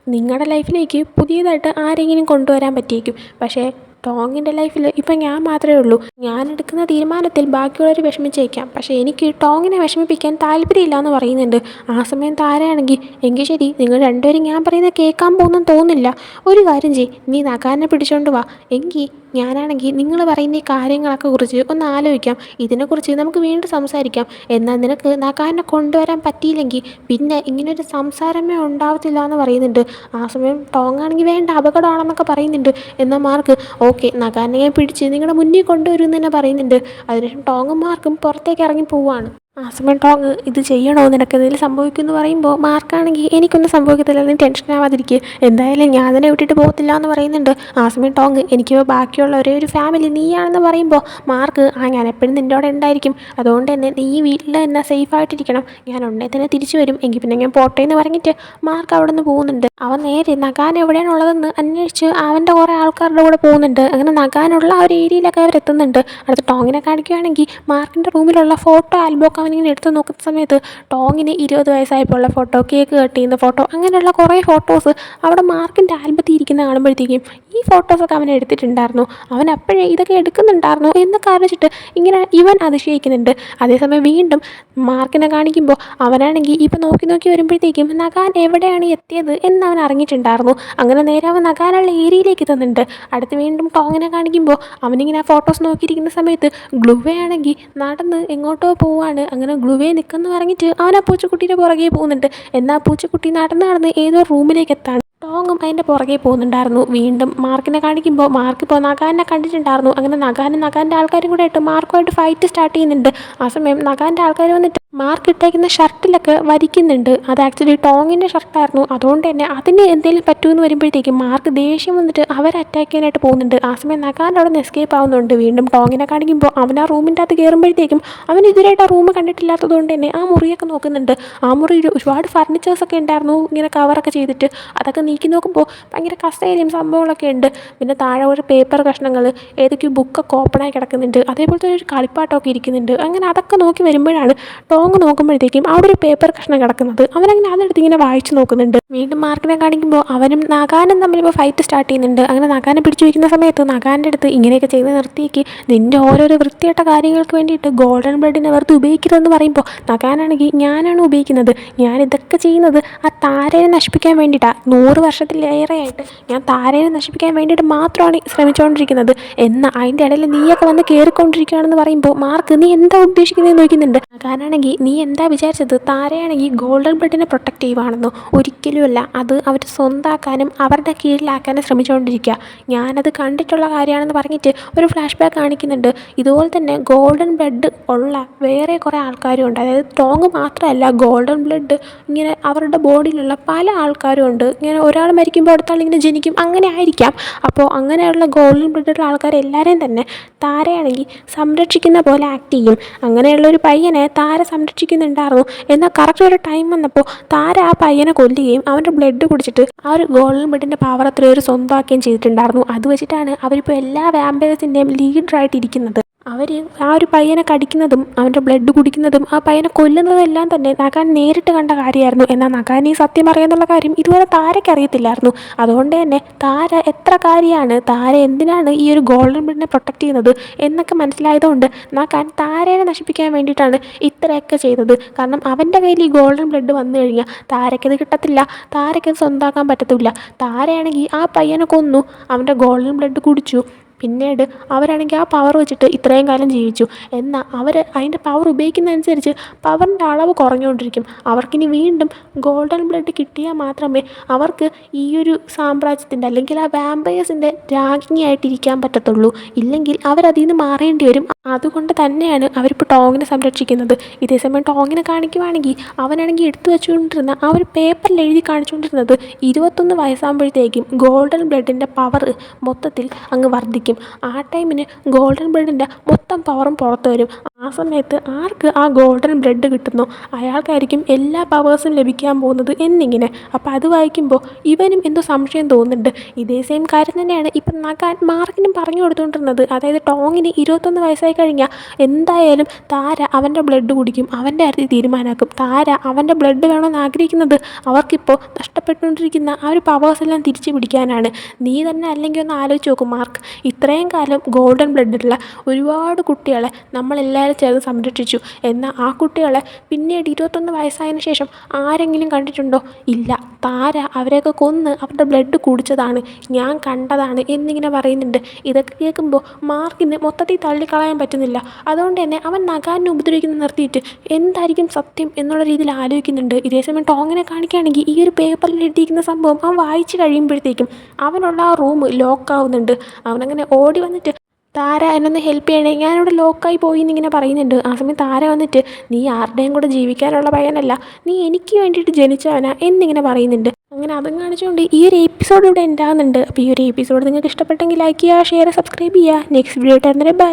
നിങ്ങളുടെ ലൈഫിലേക്ക് പുതിയതായിട്ട് ആരെങ്കിലും കൊണ്ടുവരാൻ പറ്റിയേക്കും, പക്ഷേ ടോങ്ങിൻ്റെ ലൈഫിൽ ഇപ്പം ഞാൻ മാത്രമേ ഉള്ളൂ. ഞാൻ എടുക്കുന്ന തീരുമാനത്തിൽ ബാക്കിയുള്ളവർ വിഷമിച്ചേക്കാം, പക്ഷേ എനിക്ക് ടോങ്ങിനെ വിഷമിപ്പിക്കാൻ താല്പര്യമില്ല എന്ന് പറയുന്നുണ്ട്. ആ സമയം താരയാണെങ്കിൽ എങ്കിൽ ശരി, നിങ്ങൾ രണ്ടുപേരും ഞാൻ പറയുന്നത് കേൾക്കാൻ പോകുന്നെന്ന് തോന്നുന്നില്ല. ഒരു കാര്യം ചെയ്യ്, നീ നഗാനെ പിടിച്ചോണ്ട് വാ, എങ്കിൽ ഞാനാണെങ്കിൽ നിങ്ങൾ പറയുന്ന ഈ കാര്യങ്ങളൊക്കെ കുറിച്ച് ഒന്ന് ആലോചിക്കാം. ഇതിനെക്കുറിച്ച് നമുക്ക് വീണ്ടും സംസാരിക്കാം. എന്നാൽ നിനക്ക് നഗാനെ കൊണ്ടുവരാൻ പറ്റിയില്ലെങ്കിൽ പിന്നെ ഇങ്ങനൊരു സംസാരമേ ഉണ്ടാവത്തില്ല എന്ന് പറയുന്നുണ്ട്. ആ സമയം ടോങ്ങാണെങ്കിൽ വേണ്ട, അപകടമാണെന്നൊക്കെ പറയുന്നുണ്ട്. എന്നാൽ മാർക്ക് ഓക്കെ, നഗാനെ ഞാൻ പിടിച്ച് നിങ്ങളുടെ മുന്നിൽ കൊണ്ടുവരുമെന്ന് തന്നെ പറയുന്നുണ്ട്. അതിനുശേഷം ടോങ്ങും മാർക്കും പുറത്തേക്ക് ഇറങ്ങി പോവുകയാണ്. ആ സമയം ടോങ് ഇത് ചെയ്യണോ, നിനക്ക് എന്തെങ്കിലും സംഭവിക്കുമെന്ന് പറയുമ്പോൾ മാർക്കാണെങ്കിൽ എനിക്കൊന്നും സംഭവിക്കത്തില്ല, നീ ടെൻഷൻ ആവാതിരിക്കുക, എന്തായാലും ഞാൻ തന്നെ വിട്ടിട്ട് പോകത്തില്ല എന്ന് പറയുന്നുണ്ട്. ആ സമയം ടോങ് എനിക്ക് ബാക്കിയുള്ള ഒരേ ഒരു ഫാമിലി നീയാണെന്ന് പറയുമ്പോൾ മാർക്ക് ഞാൻ എപ്പോഴും നിൻ്റെ അവിടെ ഉണ്ടായിരിക്കും, അതുകൊണ്ട് തന്നെ നീ ഈ വീട്ടിൽ തന്നെ സേഫായിട്ടിരിക്കണം, ഞാൻ ഉടനെ തന്നെ തിരിച്ചു വരും, എങ്കിൽ പിന്നെ ഞാൻ പോട്ടെ എന്ന് പറഞ്ഞിട്ട് മാർക്ക് അവിടെ നിന്ന് പോകുന്നുണ്ട്. അവൻ നേരെ നഗാൻ എവിടെയാണുള്ളതെന്ന് അന്വേഷിച്ച് അവൻ്റെ കുറേ ആൾക്കാരുടെ കൂടെ പോകുന്നുണ്ട്. അങ്ങനെ നഗാനുള്ള ആ ഒരു ഏരിയയിലൊക്കെ അവരെത്തുന്നുണ്ട്. അടുത്ത് ടോങ്ങിനെ കാണിക്കുകയാണെങ്കിൽ മാർക്കിൻ്റെ റൂമിലുള്ള ഫോട്ടോ ആൽബം അവനിങ്ങനെ എടുത്ത് നോക്കുന്ന സമയത്ത് ടോങ്ങിന് 20 വയസ്സായപ്പോഴുള്ള ഫോട്ടോ, കേക്ക് കട്ട് ചെയ്യുന്ന ഫോട്ടോ, അങ്ങനെയുള്ള കുറേ ഫോട്ടോസ് അവിടെ മാർക്കിൻ്റെ ആൽബത്തിൽ ഇരിക്കുന്ന കാണുമ്പോഴത്തേക്കും ഈ ഫോട്ടോസൊക്കെ അവൻ എടുത്തിട്ടുണ്ടായിരുന്നു. അവൻ അപ്പോഴേ ഇതൊക്കെ എടുക്കുന്നുണ്ടായിരുന്നു എന്നൊക്കെ ആലോചിച്ചിട്ട് ഇങ്ങനെ ഇവൻ അതിശയിക്കുന്നുണ്ട്. അതേസമയം വീണ്ടും മാർക്കിനെ കാണിക്കുമ്പോൾ അവനാണെങ്കിൽ ഇപ്പം നോക്കി നോക്കി വരുമ്പോഴത്തേക്കും നഗാൻ എവിടെയാണ് എത്തിയത് എന്ന് അവൻ അറിഞ്ഞിട്ടുണ്ടായിരുന്നു. അങ്ങനെ നേരെ അവൻ നഗാനുള്ള ഏരിയയിലേക്ക് എത്തുന്നുണ്ട്. അടുത്ത് വീണ്ടും ടോങ്ങിനെ കാണിക്കുമ്പോൾ അവനിങ്ങനെ ആ ഫോട്ടോസ് നോക്കിയിരിക്കുന്ന സമയത്ത് ഗ്ലുവേ ആണെങ്കിൽ നടന്ന് എങ്ങോട്ടോ പോവാണ്. അങ്ങനെ ഗ്ലുവേ നിൽക്കുമെന്ന് പറഞ്ഞിട്ട് അവൻ ആ പൂച്ചക്കുട്ടീൻ്റെ പുറകെ പോകുന്നുണ്ട്. എന്നാൽ പൂച്ചക്കുട്ടി നടന്ന് ഏതോ റൂമിലേക്ക് എത്താണ്. ടോങ്ങും അതിൻ്റെ പുറകെ പോകുന്നുണ്ടായിരുന്നു. വീണ്ടും മാർക്കിനെ കാണിക്കുമ്പോൾ മാർക്ക് ഇപ്പോൾ നഗാനെ കണ്ടിട്ടുണ്ടായിരുന്നു. അങ്ങനെ നഗാൻ്റെ ആൾക്കാരും കൂടെ ആയിട്ട് മാർക്കുമായിട്ട് ഫൈറ്റ് സ്റ്റാർട്ട് ചെയ്യുന്നുണ്ട്. ആ സമയം നഗാൻ്റെ ആൾക്കാർ വന്നിട്ട് മാർക്ക് ഇട്ടേക്കുന്ന ഷർട്ടിലൊക്കെ വരിക്കുന്നുണ്ട്. അത് ആക്ച്വലി ടോങ്ങിൻ്റെ ഷർട്ടായിരുന്നു. അതുകൊണ്ട് തന്നെ അതിന് എന്തെങ്കിലും പറ്റുമെന്ന് വരുമ്പോഴത്തേക്കും മാർക്ക് ദേഷ്യം വന്നിട്ട് അവരെ അറ്റാക്ക് ചെയ്യാനായിട്ട് പോകുന്നുണ്ട്. ആ സമയം നഗാൻ അവിടെ നിന്ന് എസ്കേപ്പ് ആവുന്നുണ്ട്. വീണ്ടും ടോങ്ങിനെ കാണിക്കുമ്പോൾ അവൻ ആ റൂമിൻ്റെ അകത്ത് കയറുമ്പോഴത്തേക്കും അവൻ ഇതുവരെയായിട്ട് ആ റൂം കണ്ടിട്ടില്ലാത്തത് കൊണ്ട് തന്നെ ആ മുറിയൊക്കെ നോക്കുന്നുണ്ട്. ആ മുറിയിൽ ഒരുപാട് ഫർണിച്ചേഴ്സൊക്കെ ഉണ്ടായിരുന്നു, ഇങ്ങനെ കവറൊക്കെ ചെയ്തിട്ട്. അതൊക്കെ നീക്കി നോക്കുമ്പോൾ ഭയങ്കര കസേരയും സംഭവങ്ങളൊക്കെ ഉണ്ട്. പിന്നെ താഴെ ഒരു പേപ്പർ കഷ്ണങ്ങൾ, ഏതൊക്കെയോ ബുക്കൊക്കെ ഓപ്പണായി കിടക്കുന്നുണ്ട്. അതേപോലത്തെ ഒരു കളിപ്പാട്ടമൊക്കെ ഇരിക്കുന്നുണ്ട്. അങ്ങനെ അതൊക്കെ നോക്കി വരുമ്പോഴാണ് ടോങ് നോക്കുമ്പോഴത്തേക്കും അവിടെ ഒരു പേപ്പർ കഷ്ണം കിടക്കുന്നത്. അവനങ്ങനെ അതെടുത്ത് ഇങ്ങനെ വായിച്ച് നോക്കുന്നുണ്ട്. വീണ്ടും മാർക്കിനെ കാണിക്കുമ്പോൾ അവനും നഗാനും തമ്മിൽ ഇപ്പോൾ ഫൈറ്റ് സ്റ്റാർട്ട് ചെയ്യുന്നുണ്ട്. അങ്ങനെ നഗാനെ പിടിച്ചു വയ്ക്കുന്ന സമയത്ത് നഗാൻ്റെ അടുത്ത് ഇങ്ങനെയൊക്കെ ചെയ്ത് നിർത്തിയേക്ക്, നിൻ്റെ ഓരോരോ വൃത്തിയായിട്ട കാര്യങ്ങൾക്ക് വേണ്ടിയിട്ട് ഗോൾഡൻ ബ്ലഡിനെ വെറുതെ ഉപയോഗിക്കരുതെന്ന് പറയുമ്പോൾ നഗാനാണെങ്കിൽ ഞാനാണ് ഉപയോഗിക്കുന്നത്, ഞാൻ ഇതൊക്കെ ചെയ്യുന്നത് ആ താരയെ നശിപ്പിക്കാൻ വേണ്ടിയിട്ടാണ്, 100 വർഷത്തിലേറെയായിട്ട് ഞാൻ താരയെ നശിപ്പിക്കാൻ വേണ്ടിയിട്ട് മാത്രമാണ് ശ്രമിച്ചുകൊണ്ടിരിക്കുന്നത്, എന്നാൽ അതിൻ്റെ ഇടയിൽ നീയൊക്കെ വന്ന് കയറിക്കൊണ്ടിരിക്കുകയാണെന്ന് പറയുമ്പോൾ മാർക്ക് നീ എന്താ ഉദ്ദേശിക്കുന്നതെന്ന് ചോദിക്കുന്നുണ്ട്. നഗാനാണെങ്കിൽ നീ എന്താ വിചാരിച്ചത് താരയാണെങ്കിൽ ഗോൾഡൻ ബ്ലഡിനെ പ്രൊട്ടക്റ്റ് ചെയ്യുവാണെന്നോ? ഒരിക്കലുമല്ല, അത് അവർ സ്വന്തമാക്കാനും അവരുടെ കീഴിലാക്കാനും ശ്രമിച്ചുകൊണ്ടിരിക്കുക, ഞാനത് കണ്ടിട്ടുള്ള കാര്യമാണെന്ന് പറഞ്ഞിട്ട് ഒരു ഫ്ലാഷ് ബാക്ക് കാണിക്കുന്നുണ്ട്. ഇതുപോലെ തന്നെ ഗോൾഡൻ ബ്ലഡ് ഉള്ള വേറെ കുറേ ആൾക്കാരും ഉണ്ട്. അതായത് ടോങ് മാത്രമല്ല, ഗോൾഡൻ ബ്ലഡ് ഇങ്ങനെ അവരുടെ ബോഡിയിലുള്ള പല ആൾക്കാരും ഉണ്ട്. ഇങ്ങനെ ഒരാൾ മരിക്കുമ്പോൾ അടുത്ത ആളിങ്ങനെ ജനിക്കും, അങ്ങനെ ആയിരിക്കാം. അപ്പോൾ അങ്ങനെയുള്ള ഗോൾഡൻ ബ്ലഡുള്ള ആൾക്കാരെല്ലാവരെയും തന്നെ താരയാണെങ്കിൽ സംരക്ഷിക്കുന്ന പോലെ ആക്ട് ചെയ്യും. അങ്ങനെയുള്ളൊരു പയ്യനെ താര സംരക്ഷിക്കുന്നുണ്ടായിരുന്നു. എന്നാൽ കറക്റ്റ് ഒരു ടൈം വന്നപ്പോൾ താര ആ പയ്യനെ കൊല്ലുകയും അവൻ്റെ ബ്ലഡ് കുടിച്ചിട്ട് ആ ഒരു ഗോൾഡൻ ബ്ലഡിൻ്റെ പവർ അത്രയും ഒരു സ്വന്തമാക്കുകയും ചെയ്തിട്ടുണ്ടായിരുന്നു. അത് വെച്ചിട്ടാണ് അവരിപ്പോൾ എല്ലാ വാമ്പയേഴ്സിൻ്റെയും ലീഡറായിട്ടിരിക്കുന്നത്. അവർ ആ ഒരു പയ്യനെ കടിക്കുന്നതും അവൻ്റെ ബ്ലഡ് കുടിക്കുന്നതും ആ പയ്യനെ കൊല്ലുന്നതെല്ലാം തന്നെ നഗാൻ നേരിട്ട് കണ്ട കാര്യമായിരുന്നു. എന്നാൽ നഗാൻ ഈ സത്യം അറിയാന്നുള്ള കാര്യം ഇതുവരെ താരയ്ക്ക് അറിയത്തില്ലായിരുന്നു. അതുകൊണ്ട് തന്നെ താര എത്ര കാര്യമാണ്, താര എന്തിനാണ് ഈ ഒരു ഗോൾഡൻ ബ്ലഡിനെ പ്രൊട്ടക്റ്റ് ചെയ്യുന്നത് എന്നൊക്കെ മനസ്സിലായതുകൊണ്ട് നഗാൻ താരയെ നശിപ്പിക്കാൻ വേണ്ടിയിട്ടാണ് ഇത്രയൊക്കെ ചെയ്തത്. കാരണം അവൻ്റെ കയ്യിൽ ഈ ഗോൾഡൻ ബ്ലഡ് വന്നു കഴിഞ്ഞാൽ താരയ്ക്കത് കിട്ടത്തില്ല, താരയ്ക്കത് സ്വന്തമാക്കാൻ പറ്റത്തില്ല. താരയാണെങ്കിൽ ആ പയ്യനെ കൊന്നു, അവൻ്റെ ഗോൾഡൻ ബ്ലഡ് കുടിച്ചു, പിന്നീട് അവരാണെങ്കിൽ ആ പവർ വെച്ചിട്ട് ഇത്രയും കാലം ജീവിച്ചു. എന്നാൽ അവർ അതിൻ്റെ പവർ ഉപയോഗിക്കുന്നതനുസരിച്ച് പവറിൻ്റെ അളവ് കുറഞ്ഞുകൊണ്ടിരിക്കും. അവർക്കിനി വീണ്ടും ഗോൾഡൻ ബ്ലഡ് കിട്ടിയാൽ മാത്രമേ അവർക്ക് ഈ ഒരു സാമ്രാജ്യത്തിൻ്റെ അല്ലെങ്കിൽ ആ വാമ്പയേഴ്സിൻ്റെ രാജ്ഞിയായിട്ടിരിക്കാൻ പറ്റത്തുള്ളൂ. ഇല്ലെങ്കിൽ അവരതിൽ നിന്ന് മാറേണ്ടി വരും. അതുകൊണ്ട് തന്നെയാണ് അവരിപ്പോൾ ടോങ്ങിനെ സംരക്ഷിക്കുന്നത്. ഇതേസമയം ടോങ്ങിനെ കാണിക്കുവാണെങ്കിൽ അവനാണെങ്കിൽ എടുത്തു വെച്ചുകൊണ്ടിരുന്ന ആ ഒരു പേപ്പറിൽ എഴുതി കാണിച്ചുകൊണ്ടിരുന്നത് 21 വയസ്സാകുമ്പോഴത്തേക്കും ഗോൾഡൻ ബ്ലഡിൻ്റെ പവർ മൊത്തത്തിൽ അങ്ങ് വർദ്ധിക്കും. ആ ടൈമിന് ഗോൾഡൻ ബ്ലഡിൻ്റെ മൊത്തം പവറും പുറത്തു വരും. ആ സമയത്ത് ആർക്ക് ആ ഗോൾഡൻ ബ്ലഡ് കിട്ടുന്നോ അയാൾക്കായിരിക്കും എല്ലാ പവേഴ്സും ലഭിക്കാൻ പോകുന്നത് എന്നിങ്ങനെ. അപ്പോൾ അത് വായിക്കുമ്പോൾ ഇവനും എന്തോ സംശയം തോന്നുന്നുണ്ട്. ഇതേ സെയിം കാര്യം തന്നെയാണ് ഇപ്പം നഗാൻ മാർക്കിനും പറഞ്ഞു കൊടുത്തുകൊണ്ടിരുന്നത്. അതായത് ടോങ്ങിന് 21 വയസ്സായി കഴിഞ്ഞാൽ എന്തായാലും താര അവൻ്റെ ബ്ലഡ് കുടിക്കും, അവൻ്റെ കാര്യത്തിൽ തീരുമാനമാക്കും. താര അവൻ്റെ ബ്ലഡ് വേണമെന്ന് ആഗ്രഹിക്കുന്നത് അവർക്കിപ്പോൾ നഷ്ടപ്പെട്ടുകൊണ്ടിരിക്കുന്ന ആ ഒരു പവേഴ്സ് എല്ലാം തിരിച്ചു പിടിക്കാനാണ്. നീ തന്നെ അല്ലെങ്കിൽ ഒന്ന് ആലോചിച്ച് നോക്കും മാർക്ക്, ഇത്രയും കാലം ഗോൾഡൻ ബ്ലഡുള്ള ഒരുപാട് കുട്ടികളെ നമ്മളെല്ലാവരും ചേർന്ന് സംരക്ഷിച്ചു. എന്നാൽ ആ കുട്ടികളെ പിന്നീട് 21 വയസ്സായതിനു ശേഷം ആരെങ്കിലും കണ്ടിട്ടുണ്ടോ? ഇല്ല. താര അവരെയൊക്കെ കൊന്ന് അവരുടെ ബ്ലഡ് കുടിച്ചതാണ്, ഞാൻ കണ്ടതാണ് എന്നിങ്ങനെ പറയുന്നുണ്ട്. ഇതൊക്കെ കേൾക്കുമ്പോൾ മാർക്കിന് മൊത്തത്തിൽ തള്ളിക്കളയാൻ പറ്റുന്നില്ല. അതുകൊണ്ട് തന്നെ അവൻ നഗാനെ ഉപദ്രവിക്കുന്നത് നിർത്തിയിട്ട് എന്തായിരിക്കും സത്യം എന്നുള്ള രീതിയിൽ ആലോചിക്കുന്നുണ്ട്. ഇതേസമയം ടോങ്ങിനെ കാണിക്കുകയാണെങ്കിൽ ഈ ഒരു പേപ്പറിൽ എഴുതിയിരിക്കുന്ന സംഭവം അവൻ വായിച്ച് കഴിയുമ്പോഴത്തേക്കും അവനുള്ള ആ റൂം ലോക്കാവുന്നുണ്ട്. അവനങ്ങനെ ഓടി വന്നിട്ട് താര എന്നൊന്ന് ഹെൽപ്പ് ചെയ്യണേ, ഞാനിവിടെ ലോക്കായി പോയി എന്നിങ്ങനെ പറയുന്നുണ്ട്. ആ സമയം താര വന്നിട്ട് നീ ആരുടെയും കൂടെ ജീവിക്കാനുള്ള പയ്യനല്ല, നീ എനിക്ക് വേണ്ടിയിട്ട് ജനിച്ചവനാ എന്നിങ്ങനെ പറയുന്നുണ്ട്. അങ്ങനെ അതും കാണിച്ചുകൊണ്ട് ഈ ഒരു എപ്പിസോഡ് ഇവിടെ ഉണ്ടാകുന്നുണ്ട്. അപ്പോൾ ഈ ഒരു എപ്പിസോഡ് നിങ്ങൾക്ക് ഇഷ്ടപ്പെട്ടെങ്കിൽ ലൈക്ക് ചെയ്യുക, ഷെയർ, സബ്സ്ക്രൈബ് ചെയ്യുക. നെക്സ്റ്റ് വീഡിയോ ആയിട്ട് ബൈ.